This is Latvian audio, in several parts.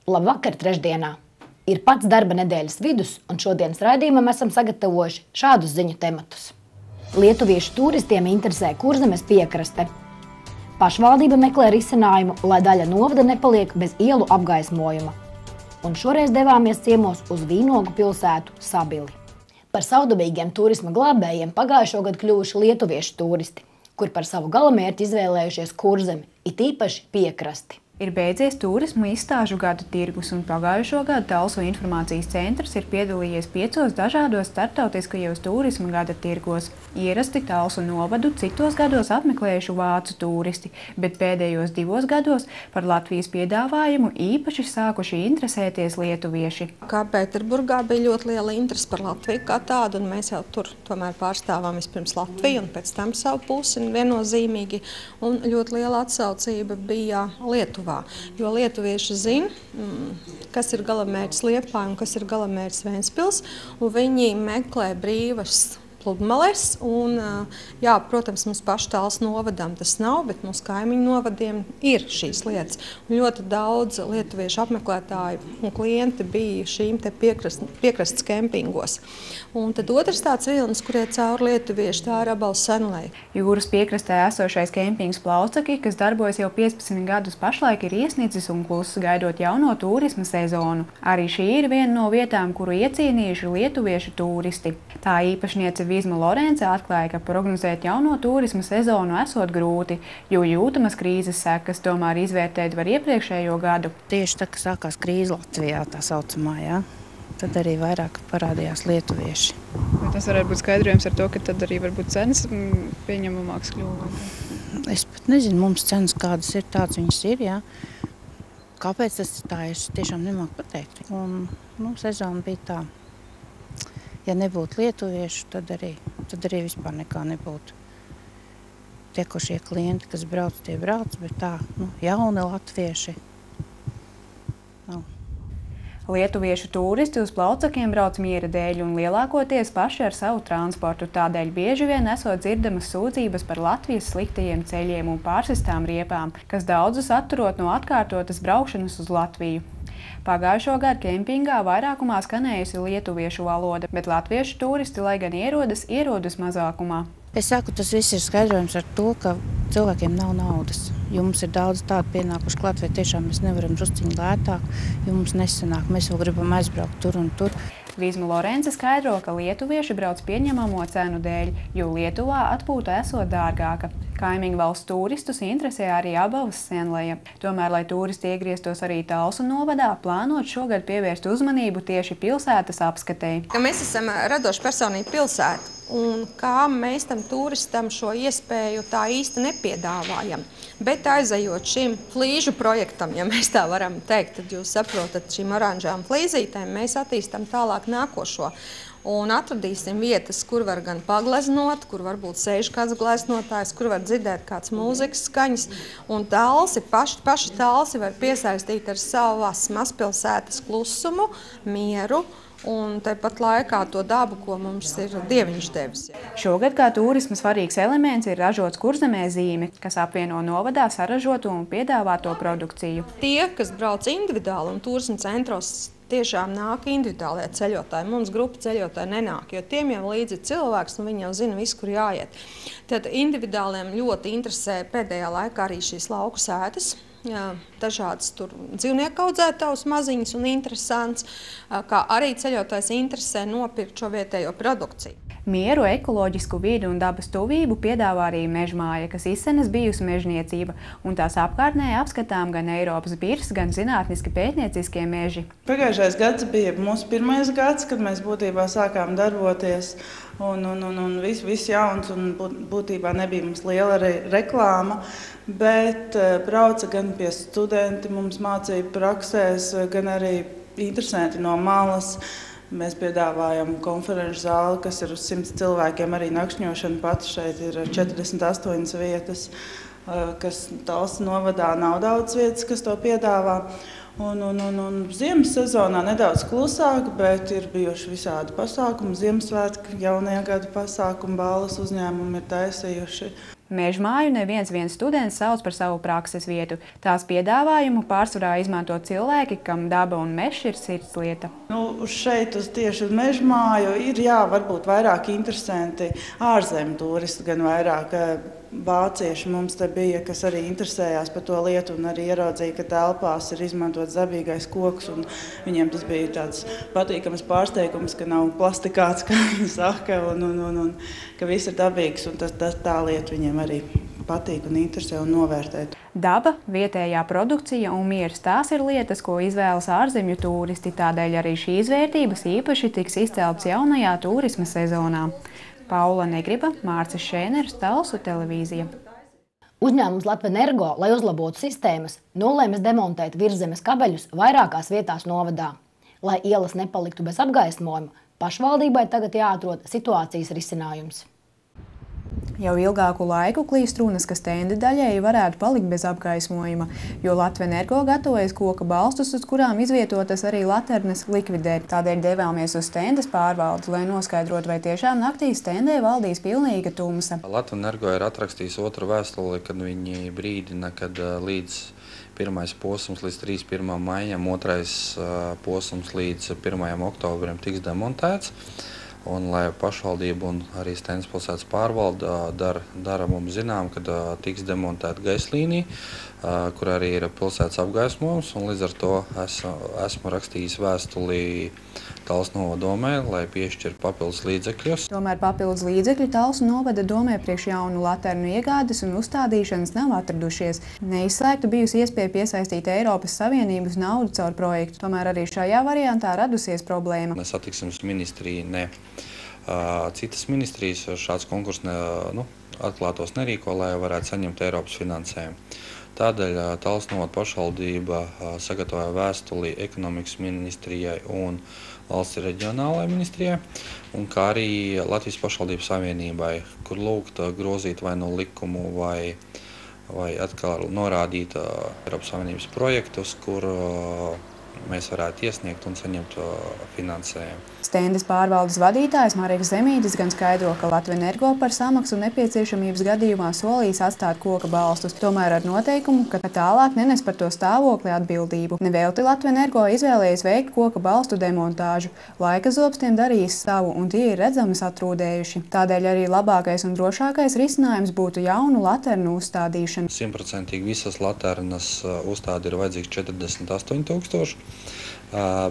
Labvakar trešdienā! Ir pats darba nedēļas vidus, un šodienas raidījumam esam sagatavojuši šādus ziņu tematus. Lietuviešu turistiem interesē Kurzemes piekraste. Pašvaldība meklē risinājumu, lai daļa novada nepaliek bez ielu apgaismojuma. Un šoreiz devāmies ciemos uz vīnogu pilsētu Sabili. Par savdabīgiem turisma glābējiem pagājušo gadu kļuvuši lietuviešu turisti, kur par savu galamērķi izvēlējušies Kurzemi, it īpaši piekrasti. Ir beidzies turismu izstāžu gadu tirgus, un pagājušo gadu Talsu informācijas centrs ir piedalījies 5 dažādos starptautiskajos turisma gada tirgos. Ierasti Talsu novadu citos gados apmeklējuši vācu turisti, bet pēdējos 2 gados par Latvijas piedāvājumu īpaši sākuši interesēties lietuvieši. Kā Pēterburgā bija ļoti liela interese par Latviju kā tādu, un mēs jau tur tomēr pārstāvām vispirms Latviju un pēc tam savu pusi viennozīmīgi, un ļoti liela atsaucība bija Lietuvā. Jo lietuvieši zina, kas ir galamērķis Liepāja un kas ir galamērķis Ventspils, un viņi meklē brīvas pludmales. Un, jā, protams, mums pašu Talsu novadām tas nav, bet mūsu kaimiņu novadiem ir šīs lietas. Un ļoti daudz lietuviešu apmeklētāju un klienti bija šīm te piekrastes kempingos. Un tad otrs tāds vilnis, kur iet cauri lietuvieši, tā ir Abals Senlei. Jūras piekrastē esošais kempings Plaucaki, kas darbojas jau 15 gadus, pašlaik ir iesnicis un klusi gaidot jauno turisma sezonu. Arī šī ir viena no vietām, kuru iecīnījuši lietuviešu turisti. Tā īpašniece Vizma Lorence atklāja, ka prognozēt jauno turisma sezonu esot grūti, jo jūtamas krīzes sekas tomēr izvērtēt var iepriekšējo gadu. Tieši tā, ka sākās krīze Latvijā, tā saucamā, jā. Tad arī vairāk parādījās lietuvieši. Vai tas varētu būt skaidrojums ar to, ka tad arī varbūt cenas pieņemamāks kļuva? Es pat nezinu, mums cenas kādas ir, tādas viņas ir, jā. Kāpēc tas ir tā, es tiešām nemāku pateikt. Un, sezona bija tā. Ja nebūtu lietuviešu, tad arī vispār nekā nebūtu. Tie, ko šie klienti, kas brauc, tie brauc, bet tā, jauni latvieši nav. Lietuviešu turisti uz Plaucakiem brauc miera dēļ un lielākoties paši ar savu transportu, tādēļ bieži vien esot dzirdamas sūdzības par Latvijas sliktajiem ceļiem un pārsistām riepām, kas daudzus atturot no atkārtotas braukšanas uz Latviju. Pagājušo gadu kempingā vairākumā skanējusi lietuviešu valoda, bet latviešu turisti, lai gan ierodas mazākumā. Es saku, tas viss ir skaidrojums ar to, ka cilvēkiem nav naudas. Jo mums ir daudz tādu pienākuši klāt, vai tiešām mēs nevaram drusciņi lētāk, jo mums nesanāk. Mēs vēl gribam aizbraukt tur un tur. Vizma Lorence skaidro, ka lietuvieši brauc pieņemamo cenu dēļ, jo Lietuvā atpūta esot dārgāka. Kaimiņu valsts turistus interesē arī Abals Senleja. Tomēr, lai turisti iegrieztos arī Talsu novadā, plānot šogad pievērst uzmanību tieši pilsētas apskatei. Mēs esam radoša personība pilsēta, un kā mēs tam turistam šo iespēju tā īsti nepiedāvājam. Bet aizejot šim flīžu projektam, ja mēs tā varam teikt, tad jūs saprotat, šīm oranžām flīzītēm mēs attīstam tālāk nākošo. Un atradīsim vietas, kur var gan pagleznot, kur varbūt sēž kāds gleznotājs, kur var dzirdēt kāds mūzikas skaņas. Un Talsi, paši Talsi var piesaistīt ar savas mazpilsētas klusumu, mieru un tāpat laikā to dabu, ko mums ir Dieviņš devis. Šogad kā turisma svarīgs elements ir ražots Kurzemē zīme, kas apvieno novadā saražoto un piedāvāto produkciju. Tie, kas brauc individuāli un turisma centros, tiešām nāk individuālie ceļotāji. Mums grupa ceļotāji nenāk, jo tiem jau līdzi ir cilvēks, un viņi jau zina visu, kur jāiet. Tad individuāliem ļoti interesē pēdējā laikā arī šīs lauku sētas. Dažādas tur dzīvnieku audzētavas maziņas un interesants, kā arī ceļotājs interesē nopirkt šo vietējo produkciju. Mieru, ekoloģisku vidi un dabas tuvību piedāvā arī Mežmāja, kas izsenes bijusi mežniecība, un tās apkārtnē apskatām gan Eiropas birs, gan zinātniski pētnieciskie meži. Pagājušais gads bija mūsu pirmais gads, kad mēs būtībā sākām darboties, un viss jauns, un būtībā nebija mums liela reklāma, bet brauca gan pie studenti, mums mācīja praksēs, gan arī interesanti no malas. Mēs piedāvājam konferenču zāli, kas ir uz 100 cilvēkiem, arī nakšņošana pati šeit ir 48 vietas, kas Talsu novadā nav daudz vietas, kas to piedāvā. Un ziemas sezonā nedaudz klusāk, bet ir bijuši visādi pasākumi, Ziemassvētki, jaunie gada pasākumi, balles uzņēmumi ir taisījuši. Mežmāju neviens students sauc par savu prakses vietu. Tās piedāvājumu pārsvarā izmanto cilvēki, kam daba un mežs ir sirdslieta. Šeit tieši uz Mežmāju ir varbūt vairāk interesanti ārzemju turisti, gan vairāk vācieši mums te bija, kas arī interesējās par to lietu un arī ieraudzīja, ka telpās ir izmantots dabīgais koks. Viņiem tas bija tāds patīkams pārsteigums, ka nav plastikāts, kā viņi saka, un ka viss ir dabīgs. Un tā lieta viņiem arī patīk un interesē un novērtē. Daba, vietējā produkcija un miers tās ir lietas, ko izvēlas ārzemju turisti. Tādēļ arī šīs vērtības īpaši tiks izceltas jaunajā turisma sezonā. Paula Negriba, Mārcis Šēners, Talsu televīzija. Uzņēmums Latvenergo, lai uzlabotu sistēmas, nolēmis demontēt virszemes kabeļus vairākās vietās novadā. Lai ielas nepaliktu bez apgaismojuma, pašvaldībai tagad jāatrod situācijas risinājums. Jau ilgāku laiku klīst runas, ka stendi daļēji varētu palikt bez apgaismojuma, jo Latvenergo gatavojas koka balstus, uz kurām izvietotas arī laternes, likvidēt. Tādēļ devāmies uz stendes pārvaldes, lai noskaidrotu, vai tiešām naktī stendē valdīs pilnīga tumsa. Latvenergo ir atrakstījis otru vēstuli, kad viņi brīdina, kad līdz pirmais posms līdz 31. maijam, otrais posms līdz 1. oktobrim tiks demontēts. Un, lai pašvaldība un arī Stendes pilsētas pārvalde dara mums zinām, kad tiks demontēta gaislīnija, kur arī ir pilsētas apgaismojums. Līdz ar to esmu rakstījis vēstuli Talsu novada domē, lai piešķir papildus līdzekļus. Tomēr papildus līdzekļi Talsu novada domē priekš jaunu laternu iegādes un uzstādīšanas nav atradušies. Neizslēgta bijusi iespēja piesaistīt Eiropas Savienības naudu caur projektu. Tomēr arī šajā variantā radusies problēma. Satiksmes ministrija ne. Citas ministrijas šāds konkurss atklātos nerīko, lai varētu saņemt Eiropas finansējumu. Tādēļ Talsu novada pašvaldība sagatavoja vēstuli ekonomikas ministrijai un valsts reģionālajai ministrijai, un kā arī Latvijas pašvaldības savienībai, kur lūgt grozīt vai no likumu vai atkal norādīt Eiropas Savienības projektus, kur mēs varētu iesniegt un saņemt finansējumu. Stendes pārvaldes vadītājs Mareks Zemītis gan skaidro, ka Latvenergo par samaksu nepieciešamības gadījumā solīs atstāt koka balstus, tomēr ar noteikumu, ka tālāk nenes par to stāvokli atbildību. Nevelti Latvenergo izvēlējies veikt koka balstu demontāžu. Laika zobs tiem darījis savu, un tie ir redzami satrūdējuši. Tādēļ arī labākais un drošākais risinājums būtu jaunu laternu uzstādīšana. 100% visas laternas uzstādi ir vajadzīgs 48 000.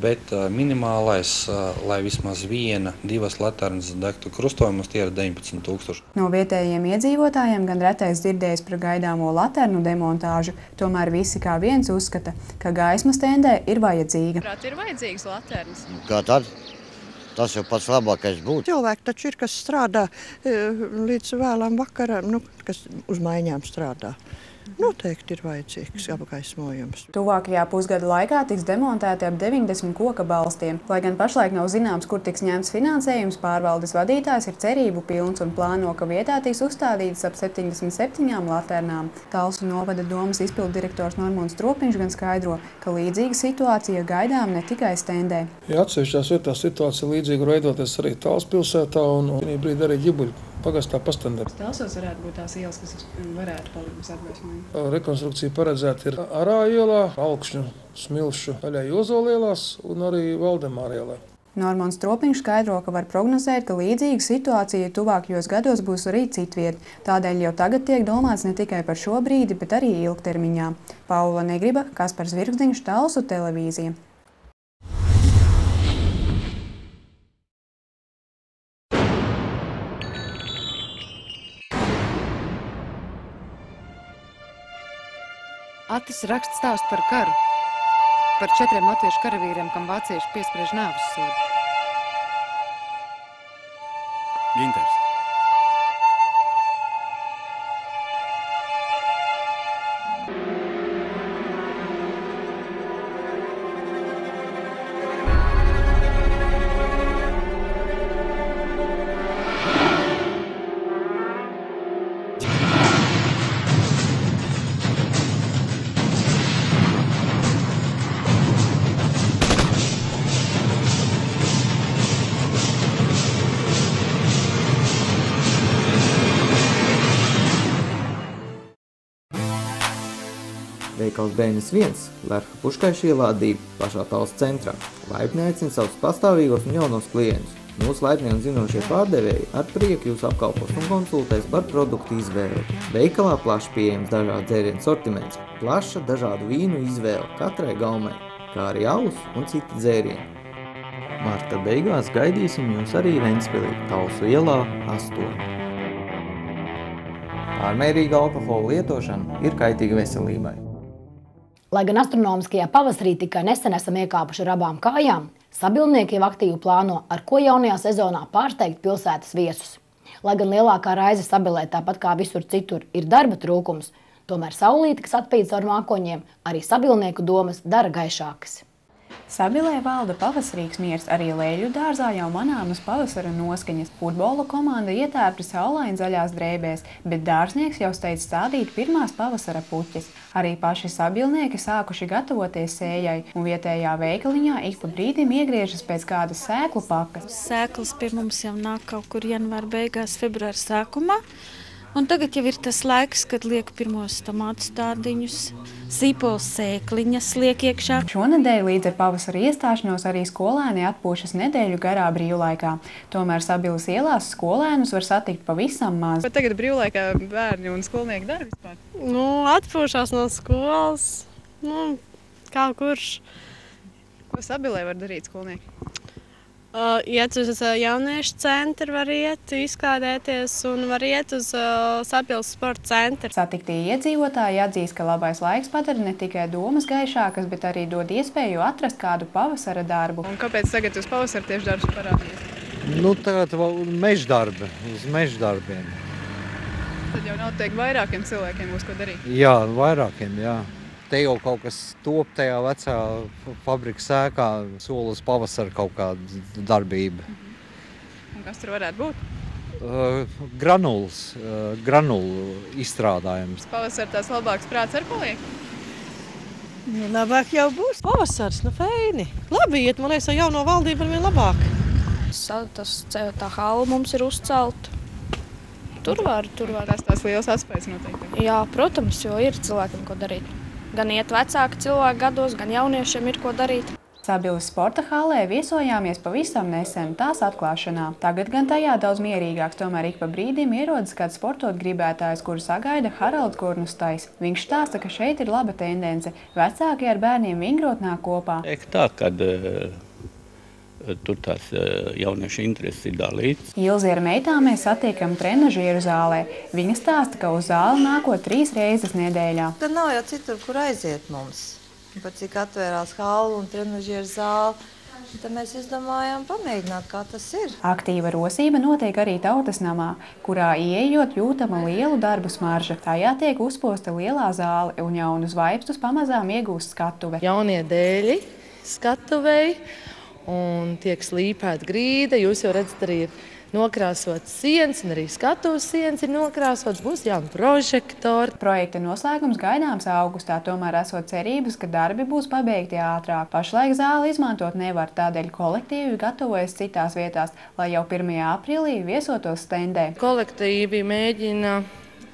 Bet minimālais, lai vismaz viena, divas laternas degtu krustojumus, tie ir 19 000. No vietējiem iedzīvotājiem gan retais dzirdējis par gaidāmo laternu demontāžu, tomēr visi kā viens uzskata, ka gaisma stendē ir vajadzīga. Ir vajadzīgas laternas? Kā tad? Tas jau pats labākais būtu. Cilvēki taču ir, kas strādā līdz vēlām vakaram, kas uz maiņām strādā. Noteikti ir vajadzīgs apgaismojums. Tuvākajā pusgada laikā tiks demontēti ap 90 koka balstiem. Lai gan pašlaik nav zināms, kur tiks ņemts finansējums, pārvaldes vadītājs ir cerību pilns un plāno, ka vietā tiks uzstādītas ap 77 laternām. Talsu novada domas izpilddirektors Normons Tropiņš gan skaidro, ka līdzīga situācija gaidām ne tikai Stendē. Atsevišķās vietās situācija līdzīga veidoties arī Talsu pilsētā un vienī brīdī arī Ģibuļu pagastā pastandē. Talsos varētu būt tās ielas, kas varētu palikt bez apgaismojuma. Rekonstrukcija paredzēta ir Arā ielā, Alkšņu, Smilšu, Aļai Ozola ielās un arī Valdemāra ielā. Normons Tropiņš skaidro, ka var prognozēt, ka līdzīga situācija tuvākajos gados būs arī citviet. Tādēļ jau tagad tiek domāts ne tikai par šo brīdi, bet arī ilgtermiņā. Paula Negriba, Kaspars Virkziņš, Talsu televīzija. Atis raksta stāstu par karu, par 4 latviešu karavīriem, kam vācieši piespriež nāves sodu. Ginters. veikals Bēnes 1, Lerha Puškaiša ielā 2, pašā Talsu centrā. Laipni aicina savus pastāvīgos un jaunos klientus. Mūsu laipnie un zinošie pārdevēji ar prieku jūs apkalpos un konsultēs par produktu izvēli. Veikalā plaši pieejams dažādu dzērienu sortiments, plaša dažādu vīnu izvēle katrai gaumei, kā arī alus un citi dzērieni. Marta beigās gaidīsim jūs arī Ventspilī, Talsu ielā 8. Pārmērīga alkohola lietošana ir kaitīga veselībai. Lai gan astronomiskajā pavasarī tikai nesen esam iekāpuši ar abām kājām, sabilnieki jau aktīvi plāno, ar ko jaunajā sezonā pārsteigt pilsētas viesus. Lai gan lielākā raize Sabilē, tāpat kā visur citur, ir darba trūkums, tomēr saulīte, kas atpīd caur mākoņiem, arī sabilnieku domas dara gaišākas. Sabilē valda pavasarīgs miers, arī Lēļu dārzā jau manāmas pavasara noskaņas. Futbola komanda ietērpta saulaini zaļās drēbēs, bet dārznieks jau steidz stādīt pirmās pavasara puķes. Arī paši sabilnieki sākuši gatavoties sējai, un vietējā veikaliņā ik pa brīdim iegriežas pēc kādas sēklu pakas. Sēklas pie mums jau nāk kaut kur janvāra beigās, februāra sākumā. Un tagad jau ir tas laiks, kad liek pirmos tomātu stādiņus, sīpols sēkliņas liek iekšā. Šonedēļ līdz ar pavasara iestāšanos arī skolēni atpūšas nedēļu garā brīvlaikā. Tomēr Sabilas ielās skolēnus var satikt pavisam maz. Bet tagad brīvlaikā bērni un skolnieki dara vispār? Atpūšās no skolas, kā kurš. Ko Sabilē var darīt skolnieki? Iet uz jauniešu centru, var iet, izklādēties un var iet uz Sabilas sporta centru. Satiktie iedzīvotāji atzīst, ka labais laiks padara ne tikai domas gaišākas, bet arī dod iespēju atrast kādu pavasara darbu. Un kāpēc tagad uz pavasara tieši darbs parādījies? Tagad meždarbi, uz meždarbiem. Tad jau noteikti vairākiem cilvēkiem būs ko darīt? Jā, vairākiem, jā. Te jau kaut kas top tajā vecā fabrikas ēkā, sola uz pavasaru kaut kāda darbība. Un kas tur varētu būt? Granulu izstrādājums. Pavasar tās labāks prāts ar paliek? Labāk jau būs pavasars, feini. Labi iet, man liekas, ar jauno valdību ar vien labāk. Tā hala mums ir uzcelta. Tur var. Tās liels atspējas noteikti. Jā, protams, jo ir cilvēkiem ko darīt. Gan iet vecāki cilvēki gados, gan jauniešiem ir ko darīt. Sabilas sporta hallē viesojāmies pavisam nesen tās atklāšanā. Tagad gan tajā daudz mierīgāks, tomēr ik pa brīdim ierodas kāds sportot gribētājs, kuru sagaida Haralds Kurnustais. Viņš stāsta, ka šeit ir laba tendence. Vecāki ar bērniem vingrot nāk kopā. Tā, kad tur tās jauniešu intereses ir dalīts. Ilzi ar meitām mēs satiekam trenažieru zālē. Viņa stāsta, ka uz zāli nākot 3 reizes nedēļā. Tad nav jau citur, kur aiziet mums. Pat cik atvērās hala un trenažieru zāli, tad mēs izdomājām pamēģināt, kā tas ir. Aktīva rosība notiek arī Tautas namā, kurā ieejot jūtama lielu darbu smarža. Tajā tiek uzposta lielā zāle un jaunus vaipstus pamazām iegūst skatuve. Jaunie dēļi skatuvei. Un tiek slīpēta grīda. Jūs jau redzat, arī ir nokrāsots sienas, un arī skatuves sienas ir nokrāsots. Būs jauni prožektori. Projekta noslēgums gaidāms augustā, tomēr esot cerības, ka darbi būs pabeigti ātrāk. Pašlaik zāli izmantot nevar, tādēļ kolektīvi gatavojas citās vietās, lai jau 1. aprīlī viesotos stendē. Kolektīvi mēģina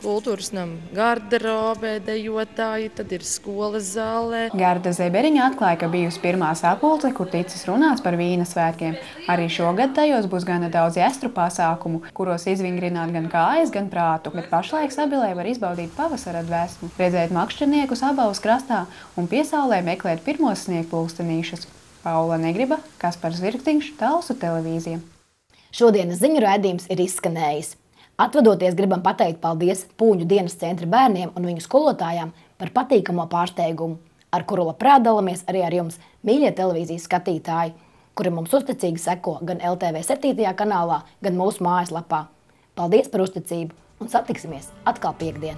kultūras nama garderobē, dejotāji, tad ir skolas zālē. Gerda Zeberiņa atklāja, ka bijusi pirmā sapulce, kur ticis runāts par vīna svētkiem. Arī šogad tajos būs gana daudz estru pasākumu, kuros izvingrināt gan kājas, gan prātu. Bet pašlaik Sabilē var izbaudīt pavasara dvēsmu, redzēt makšķerniekus Abalas krastā un piesaulē meklēt pirmos sniegpulkstenīšus. Paula Negriba, Kaspars Zvirktiņš, Talsu televīzija. Šodienas ziņu raidījums ir izskanējis. Atvadoties, gribam pateikt paldies Pūņu dienas centra bērniem un viņu skolotājām par patīkamo pārsteigumu, ar kuru labprāt dalamies arī ar jums, mīļie televīzijas skatītāji, kuri mums uzticīgi seko gan LTV 7. kanālā, gan mūsu mājaslapā. Paldies par uzticību un satiksimies atkal piekdien!